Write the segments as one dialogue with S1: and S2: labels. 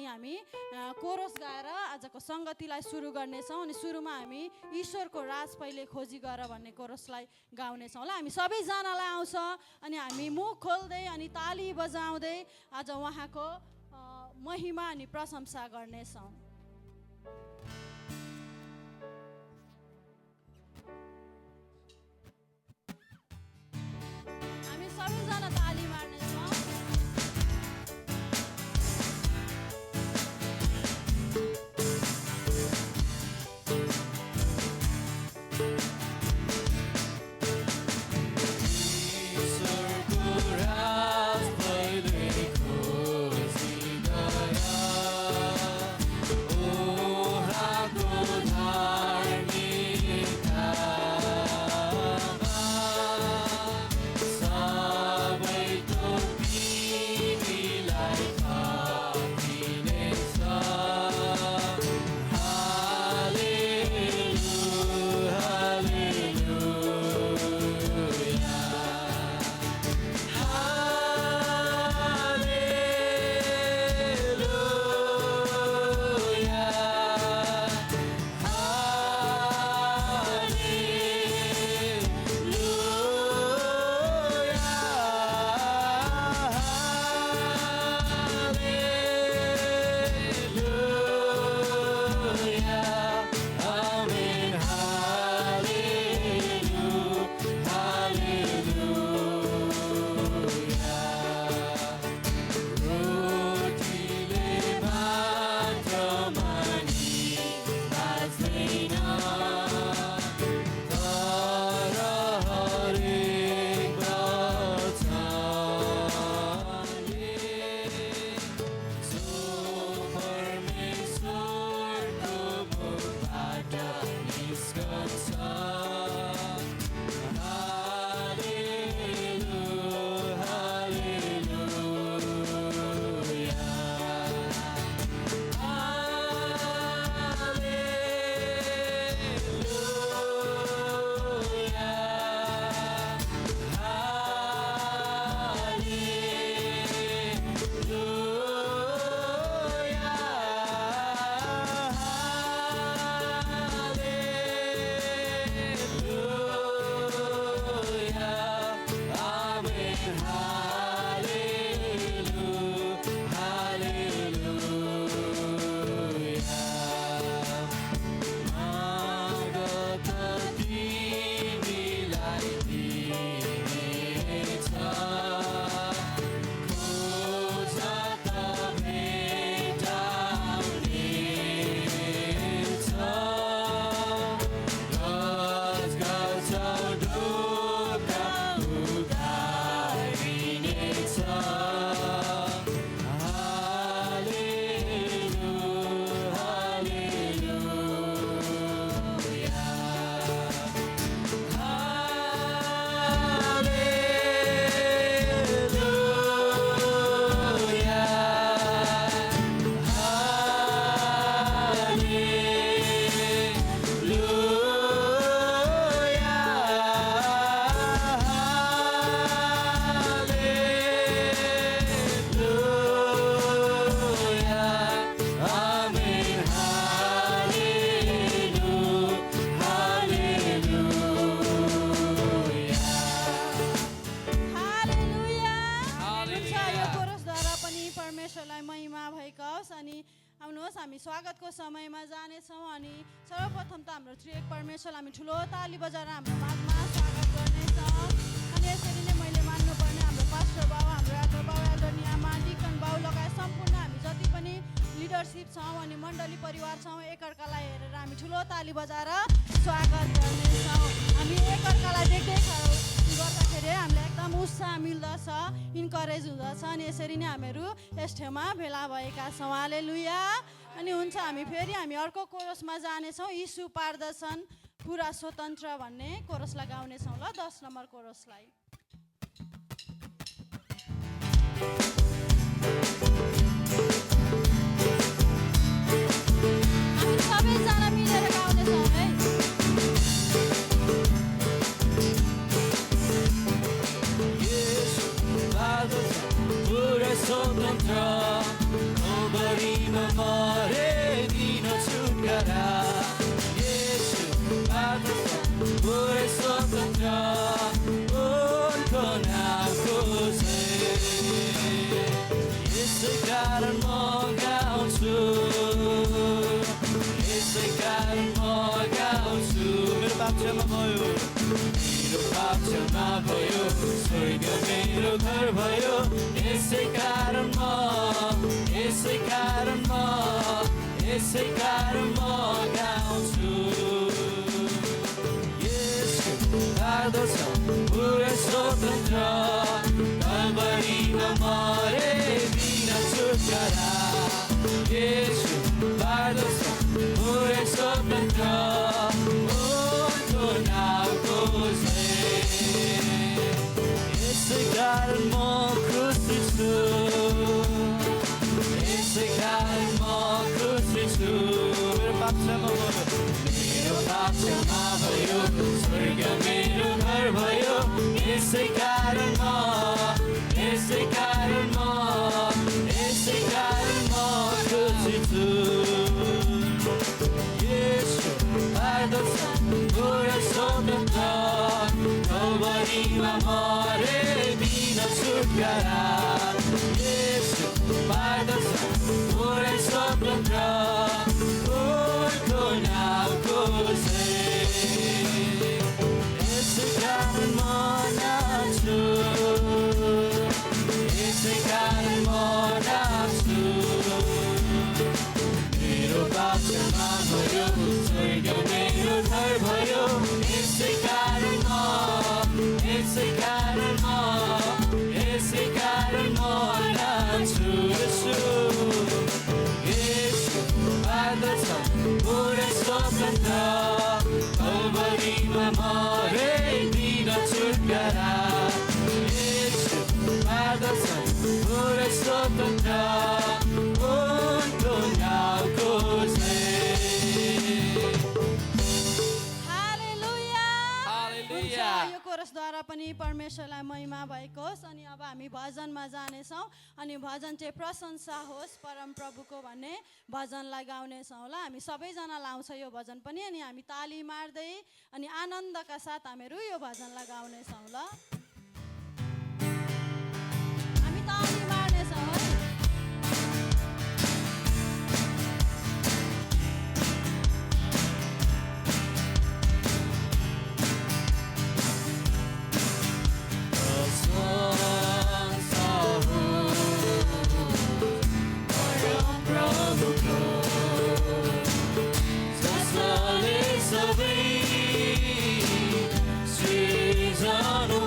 S1: हामी कोरस गाएर आजको संगतिलाई सुरु गर्नेछौँ अनि सुरुमा हामी ईश्वरको राज पहिले खोजी गर भन्ने कोरसलाई गाउनेछौँ ल। हामी सबैजनालाई आउँछ अनि हामी मुख खोल्दै अनि ताली बजाउँदै आज उहाँको महिमा अनि प्रशंसा गर्नेछौँ। हामी सबैजना ताली मार्नेछौँ। स्वागतको समयमा जानेछौँ अनि सर्वप्रथम त हाम्रो त्रिएक परमेश्वर हामी ठुलो ताली बजाएर हाम्रो माझमा स्वागत गर्नेछौँ। अनि यसरी नै मैले मान्नुपर्ने हाम्रो पास्टर बाउ, हाम्रो एल्डर बाउ, एल्डरनी आमा, डिकन बाउ लगायत सम्पूर्ण हामी जति पनि लिडरसिप छौँ अनि मण्डली परिवार छौँ एकअर्कालाई हेरेर हामी ठुलो ताली बजाएर स्वागत गर्नेछौँ। हामी एकअर्कालाई देख्दै गर्दाखेरि हामीलाई एकदम उत्साह मिल्दछ, इन्करेज हुँदछ अनि यसरी नै हामीहरू यस ठाउँमा भेला भएका छौँ। हालेलुया। अनि हुन्छ हामी फेरि हामी अर्को कोरसमा जानेछौँ। यीशु पार्दछन् पुरा स्वतन्त्र भन्ने कोरसलाई गाउनेछौँ ल, 10 नम्बर कोरसलाई। हामी सबैजना मिलेर गाउनेछौँ है।
S2: Yesu, Padre, pura स्वतन्त्र, नोबरीमा मरे दिन छुटकारा येशू बादशाह पुरै स्वतन्त्र उनको नामको यसै कारण म गाउँछु यसै कारण म गाउँछु मेरो पक्षमा भयो स्वर्ग मेरो घर भयो यसै कारण म गाउँछु यसको बादल छ पुरै स्वतन्त्र कल्भरीमा मरे बिना छुटकारा यसको बादल छ पुरै स्वतन्त्र उनको नामको यसै कारण म खुसी छु यसै कारण म खुसी छु मेरो पक्षमा भयो स्वर्ग मेरो घर भयो यसै कारण म खुसी छु यसको बादल छ पुरै स्वतन्त्र कल्भरीमा मरे बिना छुटकारा यसको बादल छ पुरै स्वतन्त्र उनको नामको यसै कारण म नाच्छु यसै कारण म नाच्छु मेरो पक्षमा भयो स्वर्ग मेरो घर भयो यसै कारण म नाच्छु यसको बादल छ पुरै स्वतन्त्र कल्भरीमा मरे दिन छुटकारा यसको बादल छ पुरै स्वतन्त्र उनको नामको
S1: यो कोरसद्वारा पनि परमेश्वरलाई महिमा भएको होस्। अनि अब हामी भजनमा जानेछौँ अनि भजन चाहिँ प्रशंसा होस् परम प्रभुको भन्ने भजनलाई गाउनेछौँ ल। हामी सबैजना लाउँछ यो भजन पनि अनि हामी ताली मार्दै अनि आनन्दका साथ हामीहरू यो भजनलाई गाउनेछौँ ल। हामी ताली मार्नेछौँ है।
S2: Srizanu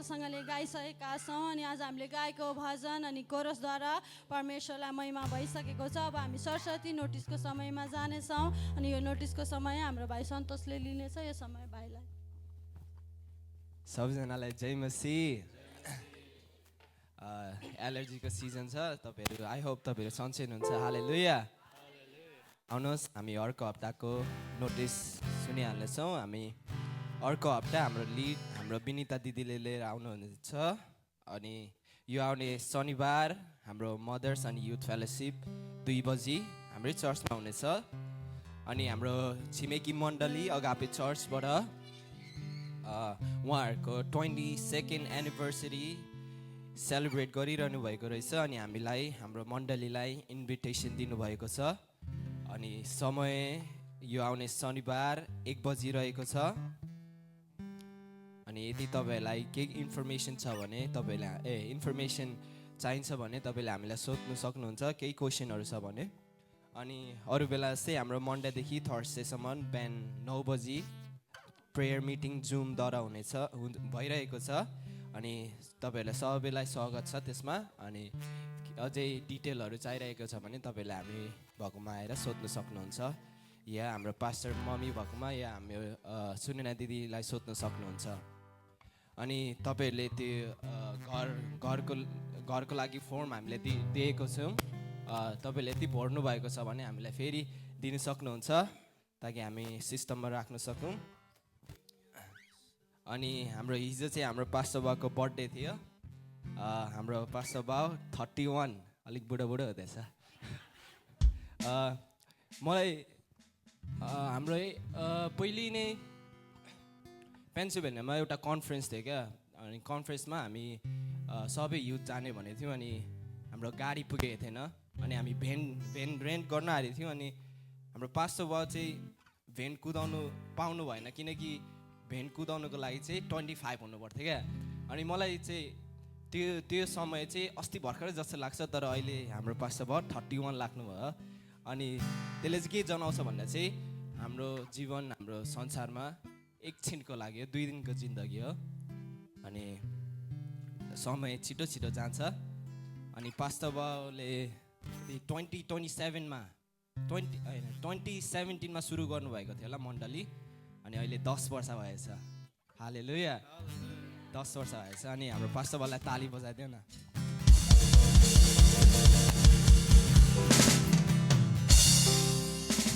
S1: असलसँगले गाइसकेका छौँ अनि आज हामीले गाएको भजन अनि कोरसद्वारा परमेश्वरलाई महिमा भइसकेको छ। अब हामी सरस्वती नोटिसको समयमा जानेछौँ अनि यो नोटिसको समय हाम्रो भाइ सन्तोषले लिनेछ। यो समय भाइलाई।
S3: सबैजनालाई जय मसीह। एलर्जीको सिजन छ, तपाईँहरू आई होप तपाईँहरू सन्चै हुनुहुन्छ। हालेलुया। आउनुहोस् हामी अर्को हप्ताको नोटिस सुनिहाल्नेछौँ। हामी अर्को हप्ता हाम्रो लिड हाम्रो विनिता दिदीले लिएर आउनुहुनेछ अनि यो आउने शनिबार हाम्रो मदर्स अनि युथ फेलोसिप 2 बजी हाम्रै चर्चमा हुनेछ। अनि हाम्रो छिमेकी मण्डली अगापे चर्चबाट उहाँहरूको 22nd एनिभर्सरी सेलिब्रेट गरिरहनु भएको रहेछ अनि हामीलाई हाम्रो मण्डलीलाई इन्भिटेसन दिनुभएको छ। अनि समय यो आउने शनिबार 1 बजी रहेको छ। अनि यदि तपाईँहरूलाई केही इन्फर्मेसन छ भने तपाईँलाई इन्फर्मेसन चाहिन्छ भने तपाईँले हामीलाई सोध्नु सक्नुहुन्छ, केही क्वेसनहरू छ भने। अनि अरू बेला चाहिँ हाम्रो मन्डेदेखि थर्सडेसम्म बिहान 9 बजी प्रेयर मिटिङ जुमद्वारा भइरहेको छ। अनि तपाईँहरूलाई सबैलाई स्वागत छ त्यसमा। अनि अझै डिटेलहरू चाहिरहेको छ भने तपाईँले हामी भएकोमा आएर सोध्नु सक्नुहुन्छ, या हाम्रो पास्टर मम्मी भएकोमा या हाम्रो सुनिना दिदीलाई सोध्नु सक्नुहुन्छ। अनि तपाईँहरूले त्यो घरको लागि फर्म हामीले दिएको छौँ, तपाईँले यति भर्नु भएको छ भने हामीलाई फेरि दिनु सक्नुहुन्छ ताकि हामी सिस्टममा राख्न सकौँ। अनि हाम्रो हिजो चाहिँ हाम्रो पास्टर बाउको बर्थडे थियो। हाम्रो पास्टर बाउ 31, अलिक बुढो हुँदैछ। मलाई हाम्रो पहिले नै पेन्सिल्भेनियामा एउटा कन्फरेन्स थियो क्या। अनि कन्फरेन्समा हामी सबै युथ जाने भनेको थियौँ। अनि हाम्रो गाडी पुगेको थिएन अनि हामी भेन रेन्ट गर्न आएको थियौँ। अनि हाम्रो पास्टर बाउ चाहिँ भेन कुदाउनु पाउनु भएन किनकि भेन कुदाउनुको लागि चाहिँ 25 हुनुपर्थ्यो क्या। अनि मलाई चाहिँ त्यो समय चाहिँ अस्ति भर्खरै जस्तो लाग्छ, तर अहिले हाम्रो पास्टर बाउ 31 लाग्नुभयो। अनि त्यसले चाहिँ के जनाउँछ भन्दा चाहिँ हाम्रो जीवन हाम्रो संसारमा एकछिनको लागि 2 दिनको जिन्दगी हो अनि समय छिटो जान्छ। अनि पास्टर बाउले 2017मा सुरु गर्नुभएको थियो होला मण्डली। अनि अहिले 10 वर्ष भएछ। हालेलुया, 10 वर्ष भएछ। अनि हाम्रो पास्टर बाउलाई ताली बजाइदियो न।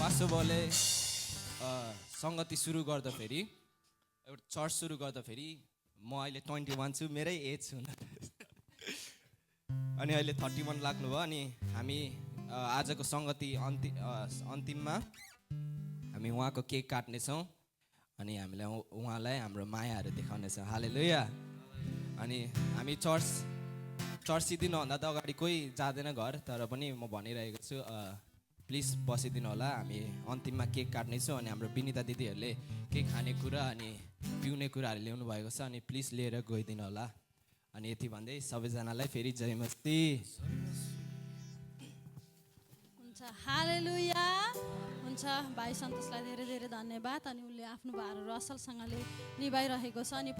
S3: पास्टर बाउले सङ्गति सुरु गर्दाखेरि एउटा चर्च सुरु गर्दाखेरि म अहिले 21 छु, मेरै एज छु। अनि अहिले 31 लाग्नुभयो। अनि हामी आजको सङ्गति अन्तिममा हामी उहाँको केक काट्नेछौँ अनि हामीलाई उहाँलाई हाम्रो मायाहरू देखाउनेछौँ। हालेलुया। अनि हामी चर्च सिद्धिनुभन्दा त अगाडि कोही जाँदैन घर, तर पनि म भनिरहेको छु प्लिज बसिदिनु होला। हामी अन्तिममा केक काट्नेछौँ अनि हाम्रो विनिता दिदीहरूले केही खानेकुरा अनि पिउने कुराहरू ल्याउनु भएको छ अनि प्लिज लिएर गइदिनु होला। अनि यति भन्दै सबैजनालाई फेरि जय मसीह।
S1: हुन्छ, हालेलुया। हुन्छ, भाइ सन्तोषलाई धेरै धेरै धन्यवाद। अनि उसले आफ्नो भारहरू असलसँगले निभाइरहेको छ अनि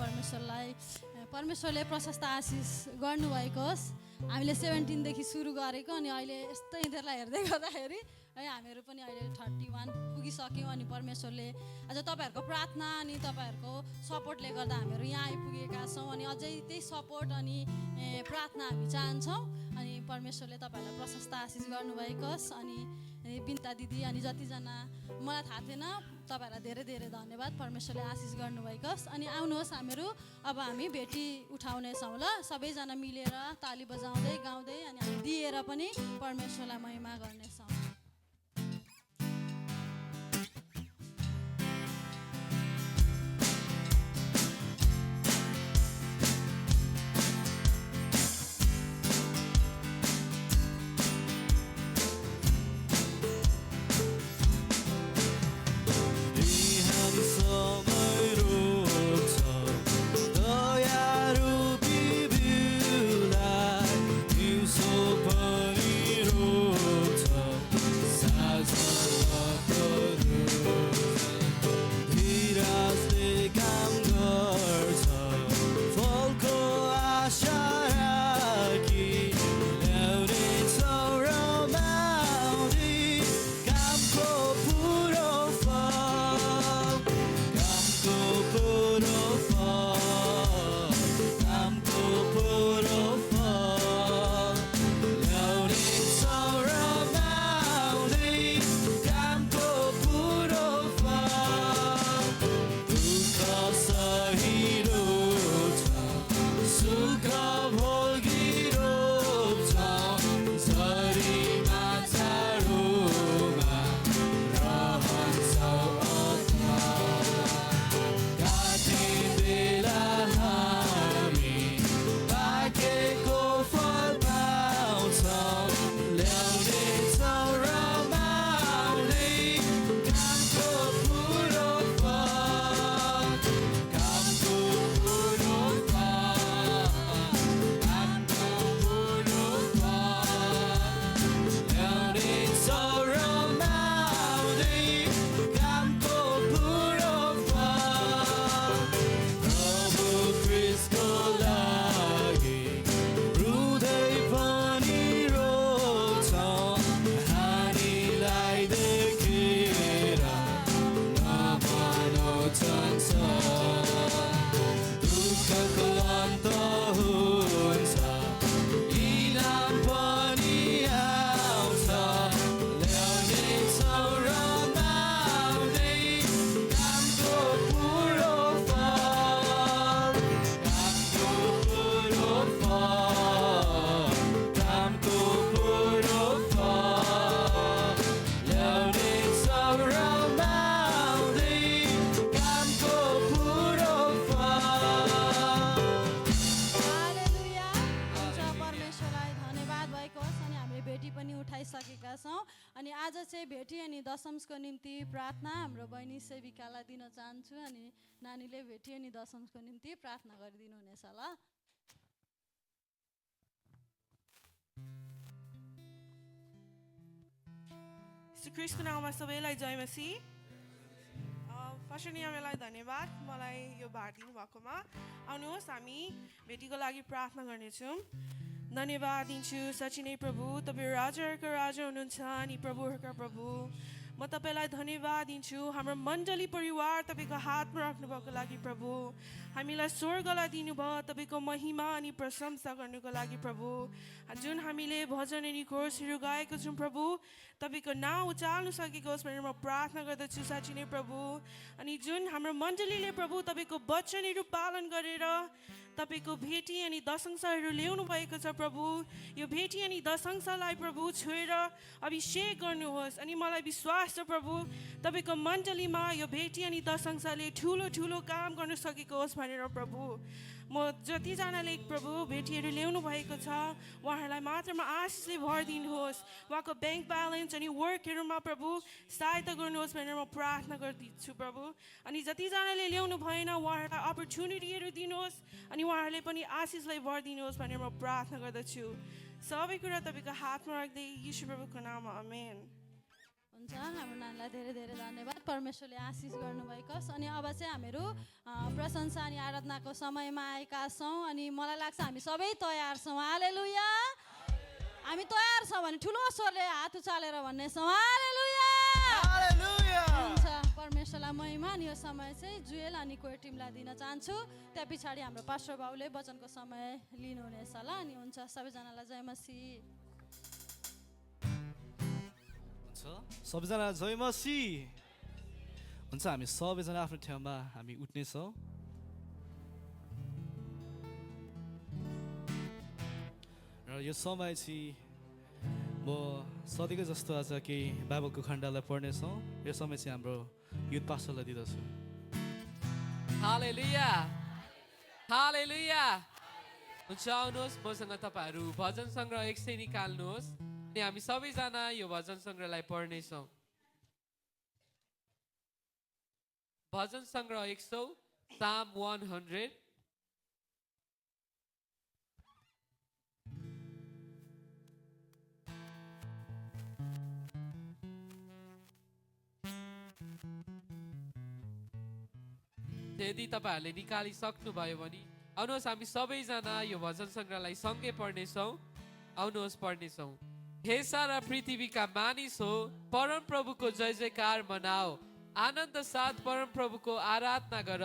S1: परमेश्वरले प्रशस्त आशिष गर्नुभएको होस्। हामीले 17देखि सुरु गरेको अनि अहिले यस्तै यिनीहरूलाई हेर्दै गर्दाखेरि है हामीहरू पनि अहिले 31 पुगिसक्यौँ। अनि परमेश्वरले आज तपाईँहरूको प्रार्थना अनि तपाईँहरूको सपोर्टले गर्दा हामीहरू यहाँ आइपुगेका छौँ। अनि अझै त्यही सपोर्ट अनि प्रार्थना हामी चाहन्छौँ। अनि परमेश्वरले तपाईँहरूलाई प्रशस्त आशिष गर्नुभएको होस्। अनि बिन्ता दिदी अनि जतिजना मलाई थाहा थिएन तपाईँहरूलाई धेरै धेरै धन्यवाद। परमेश्वरले आशिष गर्नुभएको होस्। अनि आउनुहोस् हामीहरू अब हामी भेटी उठाउनेछौँ ल। सबैजना मिलेर ताली बजाउँदै गाउँदै अनि हामी दिएर पनि परमेश्वरलाई महिमा गर्नेछौँ।
S2: So funny,
S1: दशमको निम्ति प्रार्थना हाम्रो बहिनी सेविकालाई दिन चाहन्छु अनि नानीले भेटियो नि दशमको निम्ति प्रार्थना गरिदिनु हुनेछ ल
S4: ख्रीष्टको नाममा सबैलाई जय मसीह फर्स्टनियालाई धन्यवाद मलाई यो भार दिनुभएकोमा आउनुहोस् हामी भेटीको लागि प्रार्थना गर्नेछौँ धन्यवाद दिन्छु साँच्चै नै प्रभु तपाईँ राजाहरूको राजा हुनुहुन्छ अनि प्रभुहरूका प्रभु म तपाईँलाई धन्यवाद दिन्छु हाम्रो मण्डली परिवार तपाईँको हातमा राख्नुभएको लागि प्रभु हामीलाई स्वर्गलाई दिनुभयो तपाईँको महिमा अनि प्रशंसा गर्नुको लागि प्रभु जुन हामीले भजन अनि कोर्सहरू गाएको छौँ प्रभु तपाईँको नाम उचाल्नु सकेको होस् भनेर म प्रार्थना गर्दछु साँच्चै नै प्रभु अनि जुन हाम्रो मण्डलीले प्रभु तपाईँको वचनहरू पालन गरेर तपाईँको भेटी अनि दशंशहरू ल्याउनु भएको छ प्रभु यो भेटी अनि दशंशलाई प्रभु छोएर अभिषेक गर्नुहोस् अनि मलाई विश्वास छ प्रभु तपाईँको मण्डलीमा यो भेटी अनि दशंशले ठुलो ठुलो काम गर्न सकेको होस् भनेर प्रभु म जतिजनाले प्रभु भेटीहरू ल्याउनु भएको छ उहाँहरूलाई मात्रमा आशिषले भरिदिनुहोस् उहाँको ब्याङ्क ब्यालेन्स अनि वर्कहरूमा प्रभु सहायता गर्नुहोस् भनेर म प्रार्थना गर्दछु प्रभु अनि जतिजनाले ल्याउनु भएन उहाँहरूलाई अपर्च्युनिटीहरू दिनुहोस् अनि उहाँहरूले पनि आशिषलाई भरिदिनुहोस् भनेर म प्रार्थना गर्दछु सबै कुरा तपाईँको हातमा राख्दै यीशु प्रभुको नाममा आमेन
S1: हुन्छ हाम्रो नानीलाई धेरै धेरै धन्यवाद परमेश्वरले आशिष गर्नुभएको होस् अनि अब चाहिँ हामीहरू प्रशंसा अनि आराधनाको समयमा आएका छौँ अनि मलाई लाग्छ हामी सबै तयार छौँ हालेलुया हामी तयार छौँ भने ठुलो स्वरले हात उचालेर भन्ने छौँ हालेलुया हुन्छ परमेश्वरलाई महिमा अनि यो समय चाहिँ जुएल अनि कोही टिमलाई दिन चाहन्छु त्यहाँ पछाडि हाम्रो पास्टर बाउले वचनको समय लिनुहुनेछ ल अनि हुन्छ सबैजनालाई जय मसीह
S5: सबैजना जय मसीह हुन्छ हामी सबैजना आफ्नो ठाउँमा हामी उठ्नेछौँ र यो समय चाहिँ म सधैँको जस्तो आज केही बाइबलको खण्डलाई पढ्नेछौँ यो समय चाहिँ हाम्रो युथ पास्टरलाई दिँदछु
S2: हालेलुया हालेलुया हुन्छ आउनुहोस् मसँग तपाईँहरू भजन सङ्ग्रह 100 निकाल्नुहोस् अनि हामी सबैजना यो भजन सङ्ग्रहलाई पढ्नेछौँ भजन सङ्ग्रह 100 साम 100 यदि तपाईँहरूले निकालिसक्नुभयो भने आउनुहोस् हामी सबैजना यो भजन सङ्ग्रहलाई सँगै पढ्नेछौँ आउनुहोस् पढ्नेछौँ हे सारा पृथ्वीका मानिस हो परम प्रभुको जय जयकार मनाओ आनन्द साथ परम प्रभुको आराधना गर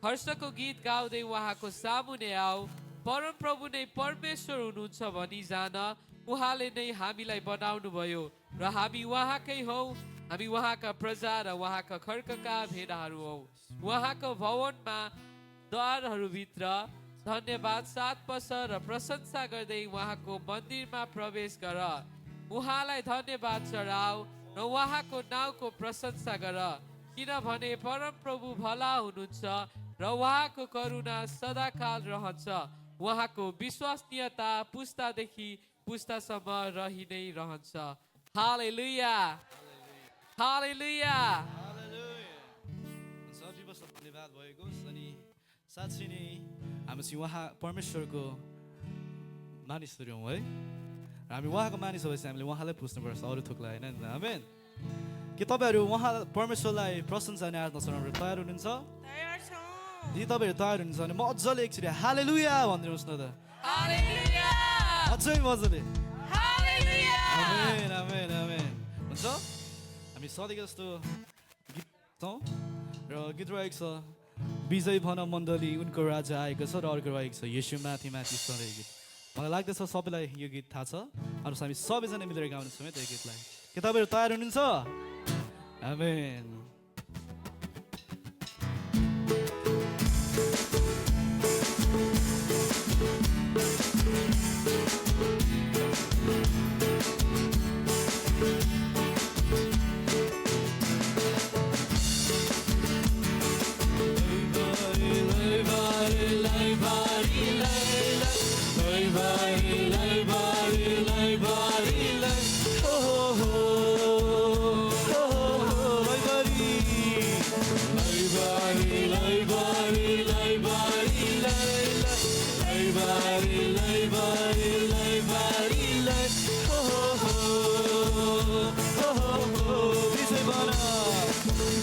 S2: हर्षको गीत गाउँदै उहाँको सामुने आओ परम प्रभु नै परमेश्वर हुनुहुन्छ भनी जान उहाँले नै हामीलाई बनाउनु भयो र हामी उहाँकै हौ हामी उहाँका प्रजा र उहाँका खड्कका भेडाहरू हौ उहाँको भवनमा द्वारहरूभित्र धन्यवाद साथ पस र प्रशंसा गर्दै उहाँको मन्दिरमा प्रवेश गर उहाँलाई धन्यवाद चढाऊ र उहाँको नाउँको प्रशंसा गर किनभने परम प्रभु भला हुनुहुन्छ र उहाँको करुणा सदाकाल रहन्छ उहाँको विश्वसनीयता पुस्तादेखि पुस्तासम्म रहि नै रहन्छ हालेलुया हालेलुया
S5: धन्यवाद भएको अनि साँच्चै नै हामी चाहिँ उहाँ परमेश्वरको मानिसहरू हौँ है हामी उहाँको मानिस भएपछि हामीले उहाँलाई पुज्नुपर्छ अरू थोकलाई होइन आमेन के तपाईँहरू उहाँ परमेश्वरलाई प्रशंसा अनि आराधना चढाउन तयार हुनुहुन्छ
S4: तयार छौँ
S5: यदि तपाईँहरू तयार हुनुहुन्छ भने मजाले एकचोटि हालेलुया भनिदिनुहोस् न त
S2: हालेलुया
S5: अझै मजाले
S2: हालेलुया
S5: आमेन आमेन आमेन हुन्छ हामी सधैँ जस्तो गीत छौँ र गीत रहेको छ विजय भन मण्डली उनको राजा आएको छ र अर्को रहेको छ येशू माथि माथि सधैँ गीत मलाई लाग्दछ सबैलाई यो गीत थाहा छ अरू हामी सबैजना मिलेर गाउनेछौँ है त्यो गीतलाई के तपाईँहरू तयार हुनुहुन्छ आमेन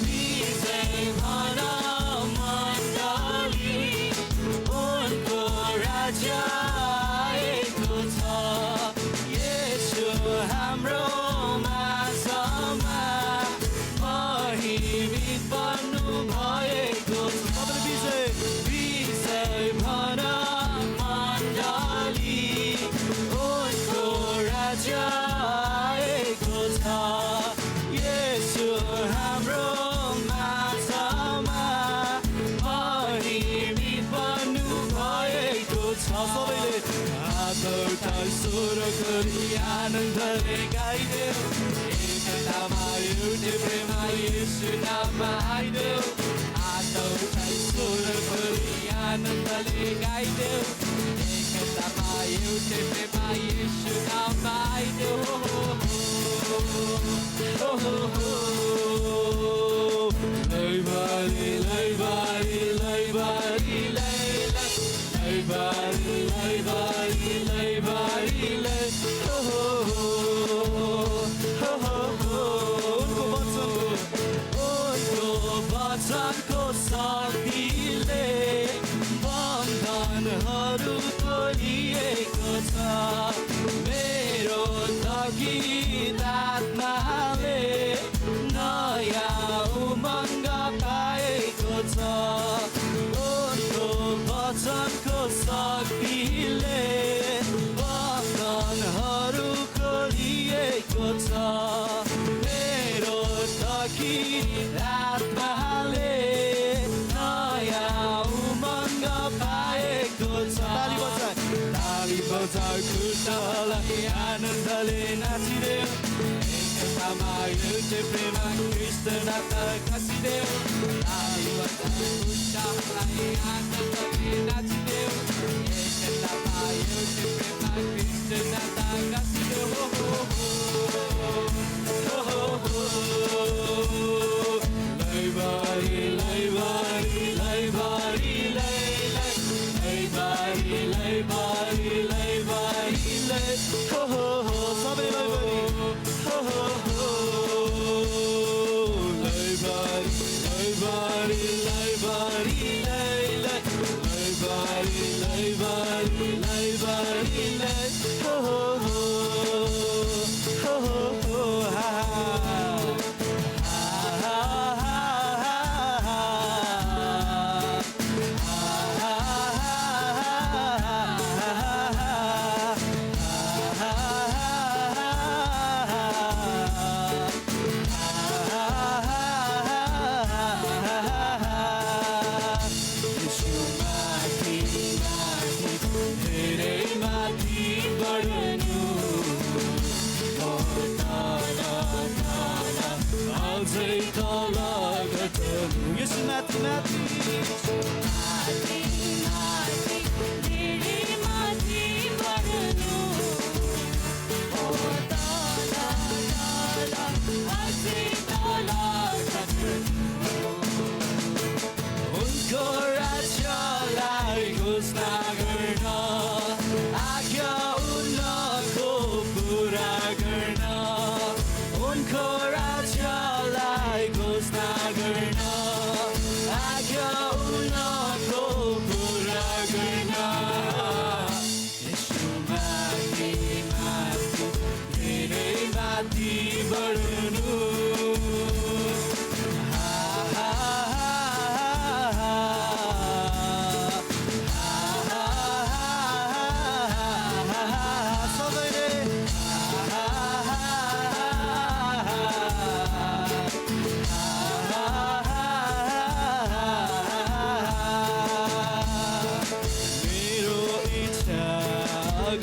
S5: विजय भन मण्डली उनको राज्य आएको छ येशू हाम्रो माझमा महिमित बन्नु भएको छ विजय विजय भन मण्डली उनको राज्य आएको छ येशू हाम्रो माझमा महिमित बन्नु भएको छ सबैले हात उठाई स्वर गरी आनन्दले गाइदेऊ एकतामा एउटै प्रेममा येशू नाममा आइदेऊ हात उठाई स्वर गरी आनन्दले गाइदेऊ एकतामा एउटै प्रेममा येशू नाममा आइदेऊ लैबारी लैबारी लैबारी लैला लैबारी लैबारी लैबारी लै उनको वचनको शक्तिले बन्धनहरू तोडिएको छ मेरो थकित आत्माले नयाँ उमङ्ग पाएको छ उनको वचनको शक्तिले बन्धनहरू तोडिएको छ मेरो थकित आत्माले नयाँ उमङ्ग पाएको छ ताली बजाऊ खुट्टालाई आनन्दले नाचिदेऊ एकतामा एउटै प्रेममा कृष्ण नाता कसिदेऊ ताली बजाऊ खुट्टालाई आनन्दले नाचिदेऊ एकतामा एउटै प्रेममा कृष्ण नाता कसिदेऊ लैबारी लैबारी लैबारी लैला लैबारी लैबारी लैबारी लै सबै लैबारी लैबारी लैबारी लैला लैबारी लैबारी लैबारी लै Yes, Matthew, उनको राज्यलाई घोषणा गर्न आज्ञा उनको पुरा गर्न उनको राज्यलाई घोषणा गर्न आज्ञा उनको पुरा गर्न यसो माथि माथि धेरै माथि बढ्नु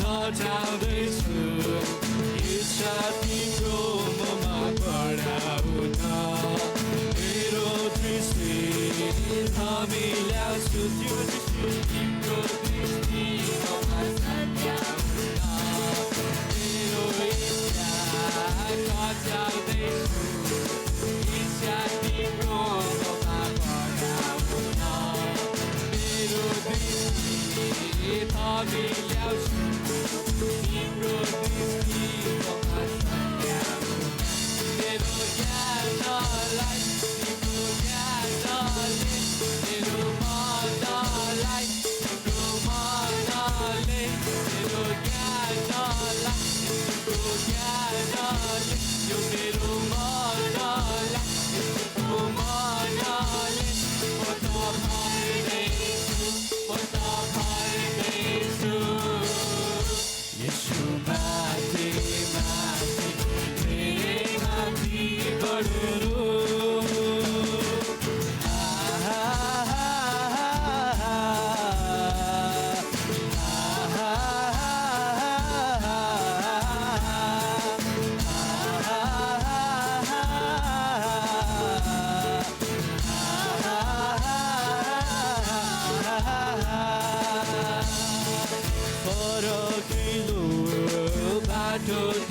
S5: घटाउँदैछु इच्छा तिम्रो ममा बढाउन मेरो दृष्टि थमिल्याउँछु त्यो दृष्टि तिम्रो दृष्टि ममा सच्याउन मेरो इच्छा घटाउँदैछु इच्छा तिम्रो ममा बढाउन मेरो दृष्टि थमिल्याउँछु तिम्रो दृष्टि मेरो ज्ञानलाई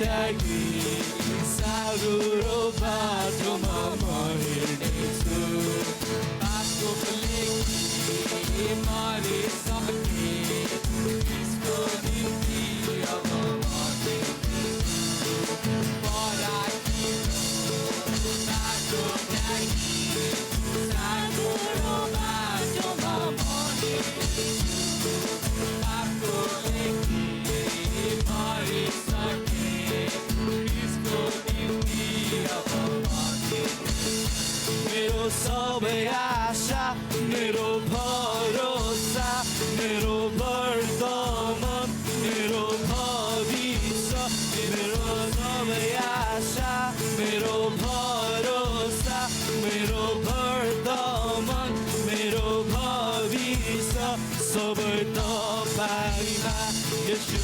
S5: त्यागी साह्रो बाटोमा म हिँड्नेछु पापको लेखी मरिसके यसको निम्ति अब म हिँड्नेछु पराकिलो बाटो त्यागी साह्रो बाटोमा म हिँड्नेछु पापको लेखी मरिसके यसको निम्ति अब म हिँड्नेछु मेरो सबै आशा मेरो भरोसा मेरो वर्तमान मेरो भविष्य मेरो सबै आशा मेरो भरोसा मेरो वर्तमान मेरो भविष्य सबै तपाईँमा यसो